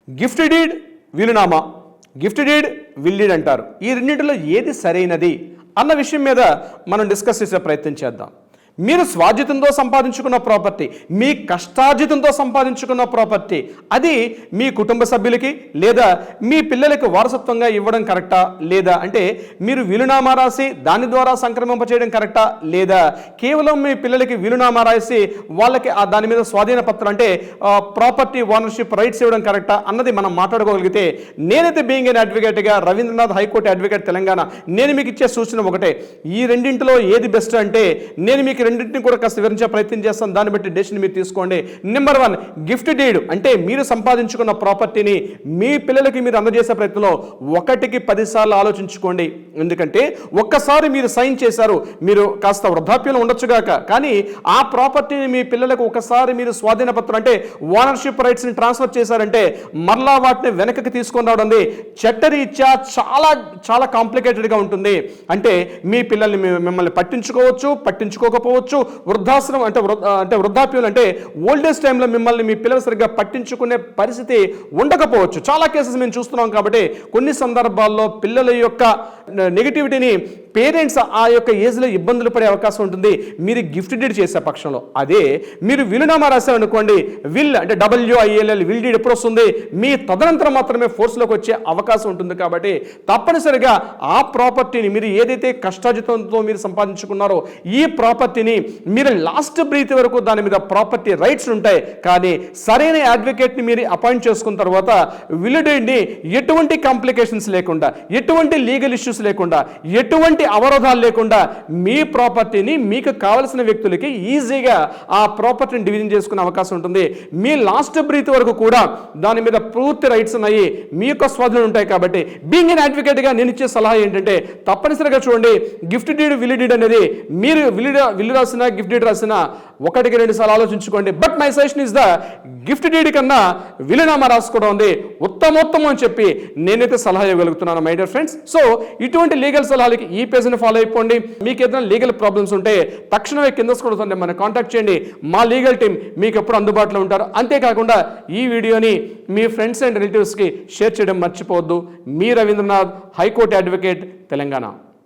Gift deed వీలునామా, gift deed will deed అంటారు. ఈ రెండింటిలో ఏది సరైనది అన్న విషయం మీద మనం డిస్కస్ చేసే ప్రయత్నం చేద్దాం. మీరు స్వార్జితంతో సంపాదించుకున్న ప్రాపర్టీ, మీ కష్టార్జితంతో సంపాదించుకున్న ప్రాపర్టీ, అది మీ కుటుంబ సభ్యులకి లేదా మీ పిల్లలకి వారసత్వంగా ఇవ్వడం కరెక్టా లేదా, అంటే మీరు వీలునామా రాసి దాని ద్వారా సంక్రమింపచేయడం కరెక్టా లేదా, కేవలం మీ పిల్లలకి వీలునామా రాసి వాళ్ళకి దాని మీద స్వాధీన పత్రం అంటే ప్రాపర్టీ ఓనర్షిప్ రైట్స్ ఇవ్వడం కరెక్టా అన్నది మనం మాట్లాడుకోగలిగితే, నేనైతే బీయింగ్ ఎన్ అడ్వకేట్గా, రవీంద్రనాథ్ హైకోర్టు అడ్వకేట్ తెలంగాణ, నేను మీకు ఇచ్చే సూచన ఒకటే, ఈ రెండింటిలో ఏది బెస్ట్ అంటే నేను మీకు రెండింటిని కూడా కాస్త వివరించే ప్రయత్నం చేస్తాను. దాన్ని బట్టి డెసిషన్ మీరు తీసుకోండి. నెంబర్ 1, గిఫ్ట్ డీడ్ అంటే మీరు సంపాదించుకున్న ప్రాపర్టీని మీ పిల్లలకి మీరు అందజేసే ప్రయత్నంలో 1కి 10 సార్లు ఆలోచించుకోండి. ఎందుకంటే ఒక్కసారి మీరు సైన్ చేశారు, మీరు కాస్త వృద్ధాప్యంలో ఉండొచ్చుగాక, కానీ ఆ ప్రాపర్టీని మీ పిల్లలకు ఒకసారి మీరు స్వాధీన పత్రం అంటే ఓనర్షిప్ రైట్స్ని ట్రాన్స్ఫర్ చేశారంటే మరలా వాటిని వెనక్కి తీసుకొని రావడం చట్టరీత్యా చాలా చాలా కాంప్లికేటెడ్గా ఉంటుంది. అంటే మీ పిల్లల్ని మిమ్మల్ని పట్టించుకోకపోవచ్చు, వృద్ధాశ్రమం అంటే వృద్ధాప్యం అంటే ఓల్డేజ్ టైంలో మిమ్మల్ని మీ పిల్లలు సరిగ్గా పట్టించుకునే పరిస్థితి ఉండకపోవచ్చు. చాలా కేసెస్ మేము చూస్తున్నాం. కాబట్టి కొన్ని సందర్భాల్లో పిల్లల యొక్క నెగిటివిటీని పేరెంట్స్ ఆ యొక్క ఏజ్లో ఇబ్బందులు పడే అవకాశం ఉంటుంది మీరు గిఫ్ట్ డీడ్ చేసే పక్షంలో. అదే మీరు వీలునామా రాశారనుకోండి, విల్ అంటే WILL విల్ డీడ్ ఎప్పుడు వస్తుంది, మీ తదనంతరం మాత్రమే ఫోర్స్లోకి వచ్చే అవకాశం ఉంటుంది. కాబట్టి తప్పనిసరిగా ఆ ప్రాపర్టీని మీరు ఏదైతే కష్టార్జితంతో మీరు సంపాదించుకున్నారో ఈ ప్రాపర్టీని మీరు లాస్ట్ బ్రీత్ వరకు దాని మీద ప్రాపర్టీ రైట్స్ ఉంటాయి. కానీ సరైన అడ్వకేట్ని మీరు అపాయింట్ చేసుకున్న తర్వాత విల్ డీడ్ని ఎటువంటి కాంప్లికేషన్స్ లేకుండా, ఎటువంటి లీగల్ ఇష్యూస్ లేకుండా, ఎటువంటి అవరోధాలు లేకుండా మీ ప్రాపర్టీని మీకు కావలసిన వ్యక్తులకి ఈజీగా ఆ ప్రాపర్టీని డివిజన్ చేసుకునే అవకాశం ఉంటుంది. మీ లాస్ట్ బ్రీత్ వరకు కూడా దాని మీద పూర్తి రైట్స్ ఉన్నాయి, మీ యొక్క స్వాధీనం ఉంటాయి. కాబట్టి బీయింగ్ ఎన్ అడ్వకేట్గా నేను ఇచ్చే సలహా ఏంటంటే తప్పనిసరిగా చూడండి, గిఫ్ట్ డీడ్ విల్ డీడ్ అనేది మీరు విల్ రాసిన గిఫ్ట్ డీడ్ రాసిన 1కి 2 సార్లు ఆలోచించుకోండి. But my suggestion is the gift deed కన్నా వీలునామా రాసుకోవడం ఉంది ఉత్తమోత్తమం అని చెప్పి నేనైతే సలహా ఇవ్వగలుగుతున్నాను మై డియర్ ఫ్రెండ్స్. సో ఇటువంటి లీగల్ సలహాలకి ఈ పేజ్ని ఫాలో అయిపోండి. మీకు ఏదైనా లీగల్ ప్రాబ్లమ్స్ ఉంటే తక్షణమే కింద కూడా మనం కాంటాక్ట్ చేయండి. మా లీగల్ టీం మీకు ఎప్పుడు అందుబాటులో ఉంటారు. అంతేకాకుండా ఈ వీడియోని మీ ఫ్రెండ్స్ అండ్ రిలేటివ్స్కి షేర్ చేయడం మర్చిపోవద్దు. మీ రవీంద్రనాథ్, హైకోర్టు అడ్వకేట్, తెలంగాణ.